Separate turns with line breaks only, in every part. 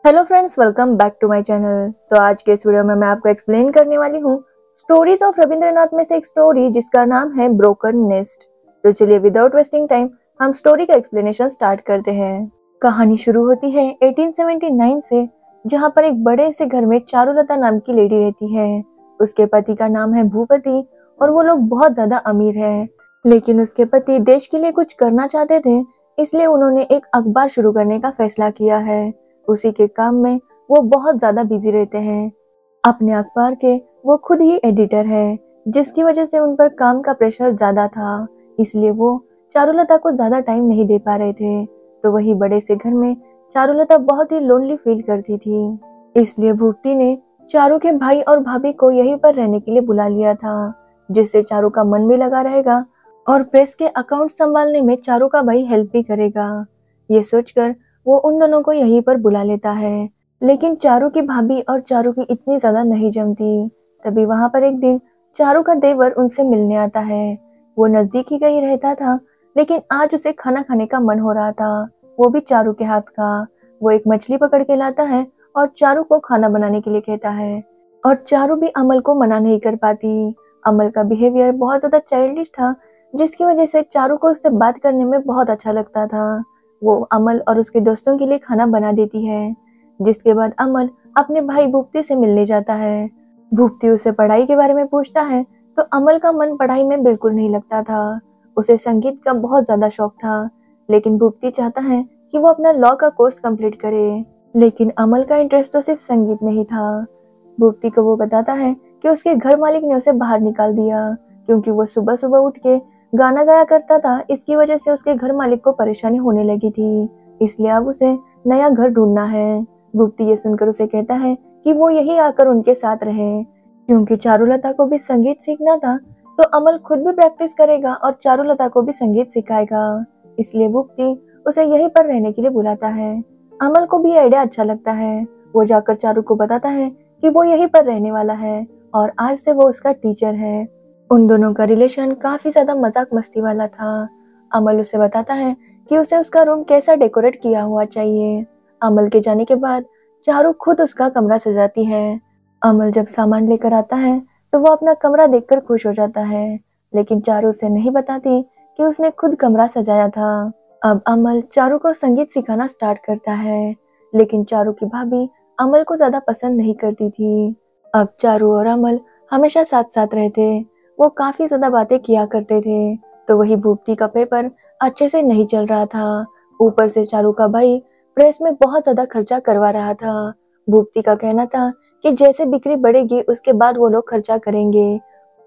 Hello friends, welcome back to my channel. तो आज के इस वीडियो में मैं आपको एक्सप्लेन करने वाली हूँ स्टोरीज ऑफ रविंद्रनाथ में से एक स्टोरी जिसका नाम है ब्रोकन नेस्ट। तो चलिए विदाउट वेस्टिंग टाइम हम स्टोरी का एक्सप्लेनेशन स्टार्ट करते हैं। कहानी शुरू होती है 1879 से, जहाँ पर एक बड़े से घर में चारुलता नाम की लेडी रहती है। उसके पति का नाम है भूपति और वो लोग बहुत ज्यादा अमीर है। लेकिन उसके पति देश के लिए कुछ करना चाहते थे, इसलिए उन्होंने एक अखबार शुरू करने का फैसला किया है। उसी के काम में वो बहुत ज्यादा बिजी रहते हैं। अपने अखबार के वो खुद ही एडिटर है, जिसकी वजह से उन पर काम का प्रेशर ज्यादा था, इसलिए वो चारुलता को ज्यादा टाइम नहीं दे पा रहे थे। तो वही बड़े से घर में चारुलता बहुत ही लोनली फील करती थी। इसलिए भूपति ने चारू के भाई और भाभी को यहीं पर रहने के लिए बुला लिया था, जिससे चारू का मन भी लगा रहेगा और प्रेस के अकाउंट संभालने में चारू का भाई हेल्प भी करेगा। ये सोचकर वो उन दोनों को यहीं पर बुला लेता है। लेकिन चारू की भाभी और चारू की इतनी ज्यादा नहीं जमती। तभी वहां पर एक दिन चारू का देवर उनसे मिलने आता है। वो नजदीक ही कहीं रहता था, लेकिन आज उसे खाना खाने का मन हो रहा था, वो भी चारू के हाथ का। वो एक मछली पकड़ के लाता है और चारू को खाना बनाने के लिए कहता है। और चारू भी अमल को मना नहीं कर पाती। अमल का बिहेवियर बहुत ज्यादा चाइल्डिश था, जिसकी वजह से चारू को उससे बात करने में बहुत अच्छा लगता था। वो अमल और उसके दोस्तों के लिए खाना बना देती है। जिसके बाद अमल अपने भाई भूपति से मिलने जाता है। भूपति उसे पढ़ाई के बारे में पूछता है, तो अमल का मन पढ़ाई में बिल्कुल नहीं लगता था। उसे संगीत का बहुत ज्यादा शौक था, लेकिन भूपति चाहता है कि वो अपना लॉ का कोर्स कंप्लीट करे। लेकिन अमल का इंटरेस्ट तो सिर्फ संगीत में ही था। भूपति को वो बताता है कि उसके घर मालिक ने उसे बाहर निकाल दिया, क्योंकि वो सुबह सुबह उठ के गाना गाया करता था। इसकी वजह से उसके घर मालिक को परेशानी होने लगी थी, इसलिए अब उसे नया घर ढूंढना है। भूपति ये सुनकर उसे कहता है कि वो यही आकर उनके साथ रहे। क्योंकि चारुलता को भी संगीत सीखना था, तो अमल खुद भी प्रैक्टिस करेगा और चारुलता को भी संगीत सिखाएगा। इसलिए भूपति उसे यहीं पर रहने के लिए बुलाता है। अमल को भी आइडिया अच्छा लगता है। वो जाकर चारू को बताता है कि वो यहीं पर रहने वाला है और आज से वो उसका टीचर है। उन दोनों का रिलेशन काफी ज्यादा मजाक मस्ती वाला था। अमल उसे बताता है कि उसे उसका रूम कैसा डेकोरेट किया हुआ चाहिए। अमल के जाने के बाद चारू खुद उसका कमरा सजाती है। अमल जब सामान लेकर आता है, तो वो अपना कमरा देखकर खुश हो जाता है, लेकिन चारू उसे नहीं बताती कि उसने खुद कमरा सजाया था। अब अमल चारू को संगीत सिखाना स्टार्ट करता है, लेकिन चारू की भाभी अमल को ज्यादा पसंद नहीं करती थी। अब चारू और अमल हमेशा साथ साथ रहते, वो काफी ज्यादा बातें किया करते थे। तो वही भूपति का पेपर अच्छे से नहीं चल रहा था। ऊपर से चारू का भाई प्रेस में बहुत ज्यादा खर्चा करवा रहा था। भूपति का कहना था कि जैसे बिक्री बढ़ेगी उसके बाद वो लोग खर्चा करेंगे।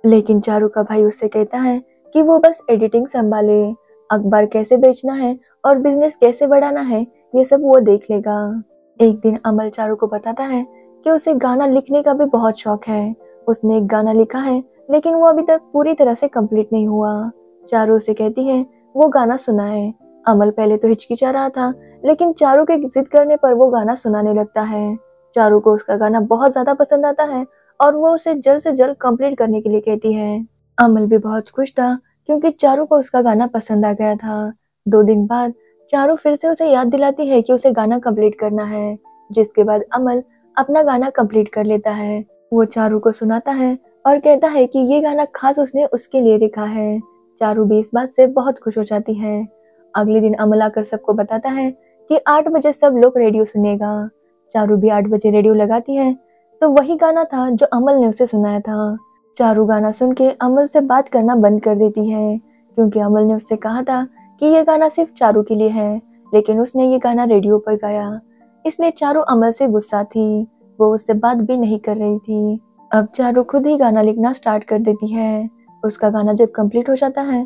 लेकिन चारू का भाई उससे कहता है कि वो बस एडिटिंग संभाले, अखबार कैसे बेचना है और बिजनेस कैसे बढ़ाना है ये सब वो देख लेगा। एक दिन अमल चारू को बताता है कि उसे गाना लिखने का भी बहुत शौक है। उसने एक गाना लिखा है, लेकिन वो अभी तक पूरी तरह से कंप्लीट नहीं हुआ। चारू उसे कहती है वो गाना सुनाए। अमल पहले तो हिचकिचा रहा था, लेकिन चारू के जिद करने पर वो गाना सुनाने लगता है। चारू को उसका गाना बहुत ज्यादा पसंद आता है और वो उसे जल्द से जल्द कंप्लीट करने के लिए कहती है। अमल भी बहुत खुश था, क्योंकि चारू को उसका गाना पसंद आ गया था। 2 दिन बाद चारू फिर से उसे याद दिलाती है कि उसे गाना कंप्लीट करना है, जिसके बाद अमल अपना गाना कंप्लीट कर लेता है। वो चारू को सुनाता है और कहता है कि ये गाना खास उसने उसके लिए लिखा है। चारू भी इस बात से बहुत खुश हो जाती है। अगले दिन अमल आकर सबको बताता है कि 8 बजे सब लोग रेडियो सुनेगा। चारू भी 8 बजे रेडियो लगाती है, तो वही गाना था जो अमल ने उसे सुनाया था। चारू गाना सुन के अमल से बात करना बंद कर देती है, क्योंकि अमल ने उससे कहा था कि ये गाना सिर्फ चारू के लिए है, लेकिन उसने ये गाना रेडियो पर गाया। इसलिए चारू अमल से गुस्सा थी, वो उससे बात भी नहीं कर रही थी। अब चारू खुद ही गाना लिखना स्टार्ट कर देती है। उसका गाना जब कंप्लीट हो जाता है,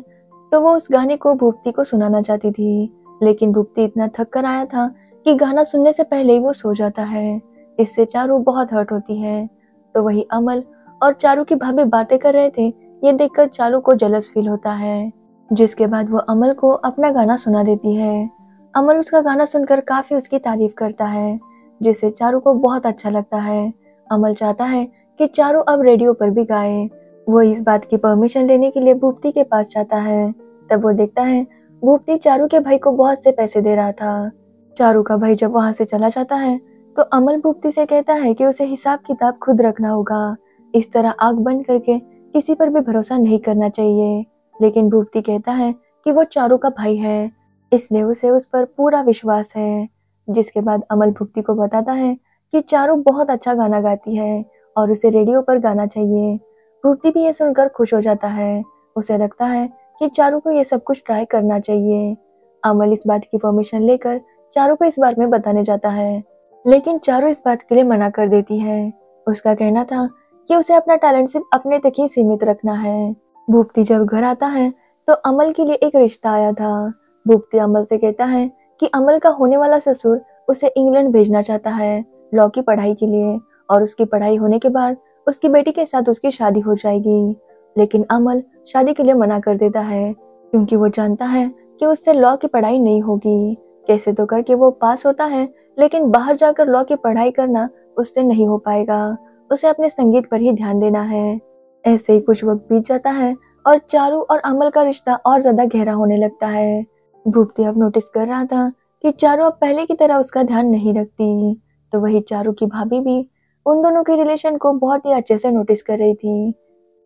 तो वो उस गाने को भूपति को सुनाना चाहती थी, लेकिन भूपति इतना थक कर आया था कि गाना सुनने से पहले ही वो सो जाता है। इससे चारू बहुत हर्ट होती है। तो वही अमल और चारू की भाभी बातें कर रहे थे, ये देखकर चारू को जलस फील होता है। जिसके बाद वो अमल को अपना गाना सुना देती है। अमल उसका गाना सुनकर काफी उसकी तारीफ करता है, जिससे चारू को बहुत अच्छा लगता है। अमल चाहता है कि चारू अब रेडियो पर भी गाए। वो इस बात की परमिशन लेने के लिए भूपति के पास जाता है। तब वो देखता है भूपति चारू के भाई को बहुत से पैसे दे रहा था। चारू का भाई जब वहां से चला जाता है, तो अमल भूपति से कहता है कि उसे हिसाब किताब खुद रखना होगा, इस तरह आंख बंद करके किसी पर भी भरोसा नहीं करना चाहिए। लेकिन भूपति कहता है कि वो चारू का भाई है, इसलिए उसे उस पर पूरा विश्वास है। जिसके बाद अमल भूपति को बताता है कि चारू बहुत अच्छा गाना गाती है और उसे रेडियो पर गाना चाहिए। भूपति भी ये सुनकर खुश हो जाता है। उसे लगता है कि चारू को ये सब कुछ ट्राई करना चाहिए। अमल इस बात की परमिशन लेकर चारू को इस बारे में बताने जाता है, लेकिन चारू इस बात के लिए मना कर देती है। उसका कहना था कि उसे अपना टैलेंट सिर्फ अपने तक ही सीमित रखना है। भूपति जब घर आता है तो अमल के लिए एक रिश्ता आया था। भूपति अमल से कहता है कि अमल का होने वाला ससुर उसे इंग्लैंड भेजना चाहता है लॉ की पढ़ाई के लिए, और उसकी पढ़ाई होने के बाद उसकी बेटी के साथ उसकी शादी हो जाएगी। लेकिन अमल शादी के लिए मना कर देता है, क्योंकि वो जानता है कि उससे लॉ की पढ़ाई नहीं होगी। कैसे तो करके वो पास होता है, लेकिन बाहर जाकर लॉ की पढ़ाई करना उससे नहीं हो पाएगा। उसे अपने संगीत पर ही ध्यान देना है। ऐसे ही कुछ वक्त बीत जाता है और चारू और अमल का रिश्ता और ज्यादा गहरा होने लगता है। भूपति अब नोटिस कर रहा था कि चारू अब पहले की तरह उसका ध्यान नहीं रखती, तो वही चारू की भाभी भी उन दोनों के रिलेशन को बहुत ही अच्छे से नोटिस कर रही थी।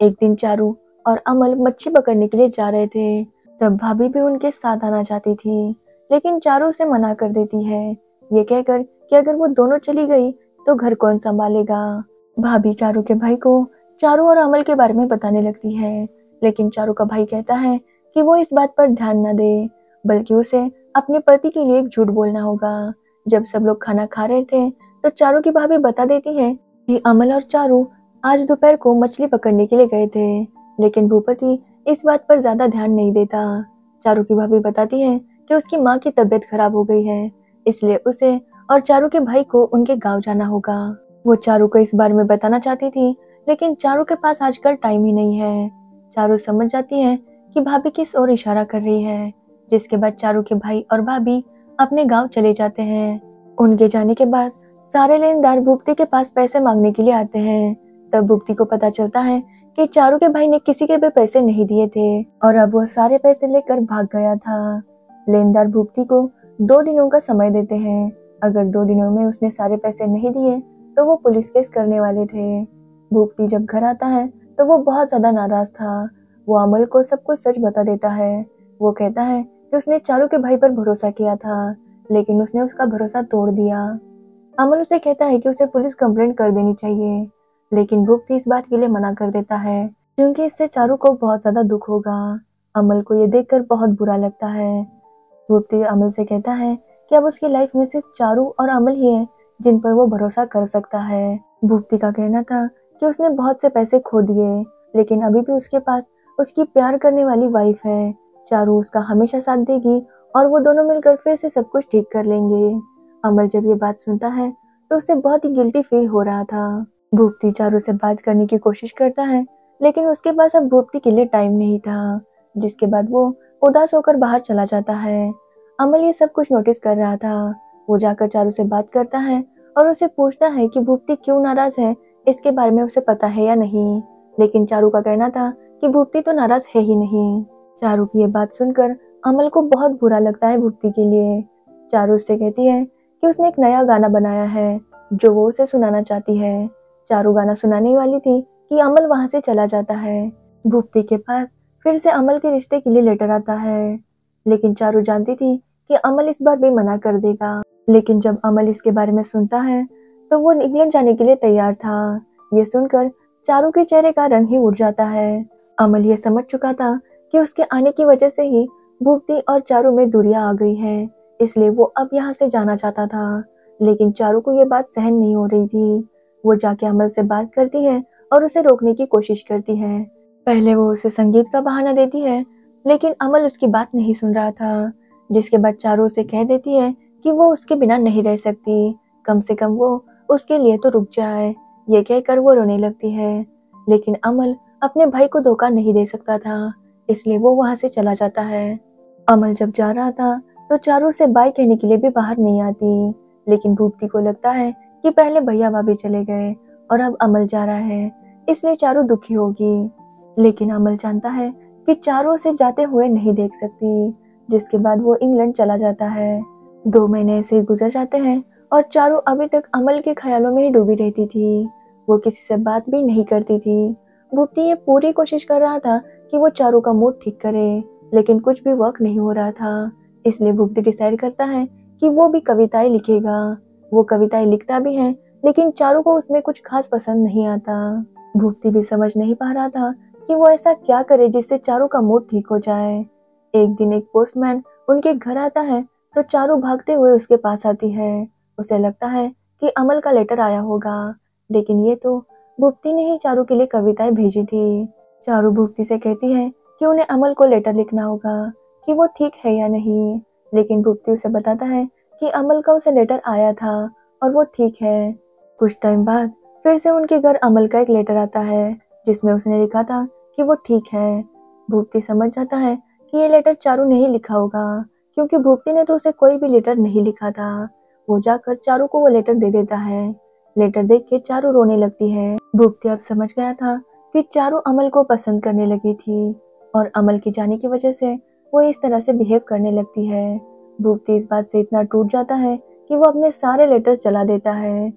एक दिन चारू और अमल मच्छी पकड़ने के लिए जा रहे थे, तब भाभी भी उनके साथ आना चाहती थी, लेकिन चारू उसे मना कर देती है, ये कहकर कि अगर वो दोनों चली गई तो घर कौन संभालेगा। भाभी चारू के भाई को चारू और अमल के बारे में बताने लगती है, लेकिन चारू का भाई कहता है कि वो इस बात पर ध्यान न दे, बल्कि उसे अपने पति के लिए एक झूठ बोलना होगा। जब सब लोग खाना खा रहे थे तो चारू की भाभी बता देती है कि अमल और चारू आज दोपहर को मछली पकड़ने के लिए गए थे, लेकिन भूपति इस बात पर ज्यादा ध्यान नहीं देता। चारू की भाभी बताती है कि उसकी माँ की तबीयत खराब हो गई है, इसलिए उसे और चारू के भाई को उनके गांव जाना होगा। वो चारू को इस बारे में बताना चाहती थी, लेकिन चारू के पास आजकल टाइम ही नहीं है। चारू समझ जाती है कि भाभी किस ओर इशारा कर रही है। जिसके बाद चारू के भाई और भाभी अपने गांव चले जाते हैं। उनके जाने के बाद सारे लेनदार भूपति के पास पैसे मांगने के लिए आते हैं। तब भूपति को पता चलता है कि चारू के भाई ने किसी के भी पैसे नहीं दिए थे और अब वो सारे पैसे लेकर भाग गया था। लेनदार भूपति को 2 दिनों का समय देते हैं। अगर 2 दिनों में उसने सारे पैसे नहीं दिए तो वो पुलिस केस करने वाले थे। भूपति जब घर आता है तो वो बहुत ज्यादा नाराज था। वो अमल को सब कुछ सच बता देता है। वो कहता है कि उसने चारू के भाई पर भरोसा किया था, लेकिन उसने उसका भरोसा तोड़ दिया। अमल उसे कहता है कि उसे पुलिस कंप्लेंट कर देनी चाहिए, लेकिन भूपति इस बात के लिए मना कर देता है, क्योंकि इससे चारू को बहुत ज्यादा दुख होगा। अमल को ये देखकर बहुत बुरा लगता है। भूपति अमल से कहता है कि अब उसकी लाइफ में सिर्फ चारू और अमल ही है जिन पर वो भरोसा कर सकता है। भूपति का कहना था कि उसने बहुत से पैसे खो दिए, लेकिन अभी भी उसके पास उसकी प्यार करने वाली वाइफ है। चारू उसका हमेशा साथ देगी और वो दोनों मिलकर फिर से सब कुछ ठीक कर लेंगे। अमल जब ये बात सुनता है तो उसे बहुत ही गिल्टी फील हो रहा था। भूपति चारू से बात करने की कोशिश करता है, लेकिन उसके पास अब भूपति के लिए टाइम नहीं था। जिसके बाद वो उदास होकर बाहर चला जाता है। अमल ये सब कुछ नोटिस कर रहा था। वो जाकर चारू से बात करता है और उसे पूछता है कि भूपति क्यों नाराज है, इसके बारे में उसे पता है या नहीं। लेकिन चारू का कहना था कि भूपति तो नाराज है ही नहीं। चारू की ये बात सुनकर अमल को बहुत बुरा लगता है भूपति के लिए। चारू उससे कहती है कि उसने एक नया गाना बनाया है जो वो उसे सुनाना चाहती है। चारू गाना सुनाने वाली थी कि अमल वहां से चला जाता है। भूपति के पास फिर से अमल के रिश्ते के लिए लेटर आता है, लेकिन चारू जानती थी कि अमल इस बार भी मना कर देगा। लेकिन जब अमल इसके बारे में सुनता है तो वो इंग्लैंड जाने के लिए तैयार था। ये सुनकर चारू के चेहरे का रंग ही उड़ जाता है। अमल ये समझ चुका था कि उसके आने की वजह से ही भूपति और चारू में दूरियां आ गई है, इसलिए वो अब यहाँ से जाना चाहता था। लेकिन चारू को ये बात सहन नहीं हो रही थी। वो जाके अमल से बात करती है और उसे रोकने की कोशिश करती है। पहले वो उसे संगीत का बहाना देती है, लेकिन अमल उसकी बात नहीं सुन रहा था। जिसके बाद चारू उसे कह देती है कि वो उसके बिना नहीं रह सकती, कम से कम वो उसके लिए तो रुक जाए। ये कहकर वो रोने लगती है, लेकिन अमल अपने भाई को धोखा नहीं दे सकता था, इसलिए वो वहां से चला जाता है। अमल जब जा रहा था तो चारू से बाय कहने के लिए भी बाहर नहीं आती, लेकिन भूपति को लगता है कि पहले भैया भाभी चले गए और अब अमल जा रहा है, इसलिए चारू दुखी होगी। लेकिन अमल जानता है कि चारू उसे जाते हुए नहीं देख सकती। जिसके बाद वो इंग्लैंड चला जाता है। 2 महीने ऐसे गुजर जाते हैं और चारू अभी तक अमल के ख्यालों में ही डूबी रहती थी। वो किसी से बात भी नहीं करती थी। भूपति ये पूरी कोशिश कर रहा था कि वो चारू का मूड ठीक करे, लेकिन कुछ भी वर्क नहीं हो रहा था। इसलिए भूपति डिसाइड करता है कि वो भी कविताएं लिखेगा। वो कविताएं लिखता भी है, लेकिन चारू को उसमें कुछ खास पसंद नहीं आता। भूपति भी समझ नहीं पा रहा था कि वो ऐसा क्या करे जिससे चारू का मूड ठीक हो जाए। एक दिन एक पोस्टमैन उनके घर आता है तो चारू भागते हुए उसके पास आती है। उसे लगता है कि अमल का लेटर आया होगा, लेकिन ये तो भूपति ने ही चारू के लिए कविताएं भेजी थी। चारू भूपति से कहती है कि उन्हें अमल को लेटर लिखना होगा कि वो ठीक है या नहीं, लेकिन भूपति उसे बताता है कि अमल का उसे लेटर आया था और वो ठीक है। कुछ टाइम बाद फिर से उनके घर अमल का एक लेटर आता है जिसमें उसने लिखा था कि वो ठीक है। भूपति समझ जाता है कि ये लेटर चारू ने ही लिखा होगा, क्योंकि भूपति ने तो उसे कोई भी लेटर नहीं लिखा था। वो जाकर चारू को वो लेटर दे देता है। लेटर देख के चारू रोने लगती है। भूपति अब समझ गया था कि चारू अमल को पसंद करने लगी थी और अमल के जाने की वजह से वो इस तरह से बिहेव करने लगती है। भूपति इस बात से इतना टूट जाता है कि वो अपने सारे लेटर्स जला देता है।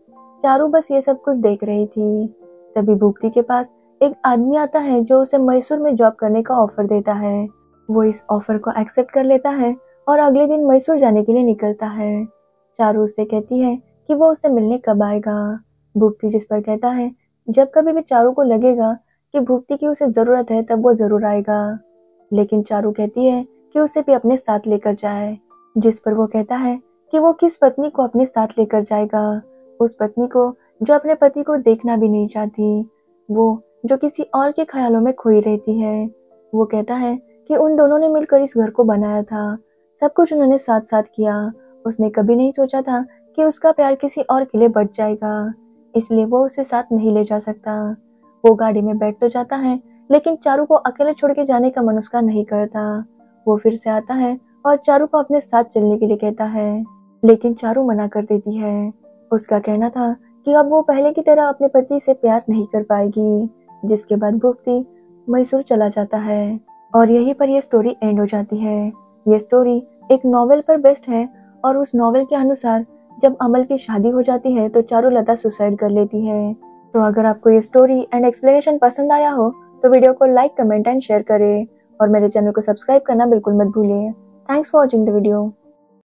चारू बस ये सब कुछ देख रही थी। तभी भूपति के पास एक आदमी आता है जो उसे मैसूर में जॉब करने का ऑफर देता है। वो इस ऑफर को एक्सेप्ट कर लेता है और अगले दिन मैसूर जाने के लिए निकलता है। चारू उससे कहती है कि वो उससे मिलने कब आएगा। भूपति जिस पर कहता है जब कभी भी चारू को लगेगा कि भूपति की उसे जरूरत है तब वो जरूर आएगा, लेकिन चारू कहती है कि उसे भी अपने साथ लेकर जाए। जिस पर वो कहता है कि वो किस पत्नी को अपने साथ लेकर जाएगा, उस पत्नी को जो अपने पति को देखना भी नहीं चाहती, वो जो किसी और के ख्यालों में खोई रहती है। वो कहता है कि उन दोनों ने मिलकर इस घर को बनाया था, सब कुछ उन्होंने साथ साथ किया। उसने कभी नहीं सोचा था कि उसका प्यार किसी और के लिए बढ़ जाएगा, इसलिए वो उसे साथ नहीं ले जा सकता। वो गाड़ी में बैठ तो जाता है, लेकिन चारू को अकेले छोड़ के जाने का मन उसका नहीं करता। वो फिर से आता है और चारू को अपने साथ चलने के लिए कहता है, लेकिन चारू मना कर देती है। उसका कहना था कि अब वो पहले की तरह अपने पति से प्यार नहीं कर पाएगी। जिसके बाद भूपति मैसूर चला जाता है और यहीं पर ये स्टोरी एंड हो जाती है। ये स्टोरी एक नॉवेल पर बेस्ड है और उस नॉवेल के अनुसार जब अमल की शादी हो जाती है तो चारुलता सुसाइड कर लेती है। तो अगर आपको ये स्टोरी एंड एक्सप्लेनेशन पसंद आया हो तो वीडियो को लाइक, कमेंट एंड शेयर करें और मेरे चैनल को सब्सक्राइब करना बिल्कुल मत भूलिए। Thanks for watching the video.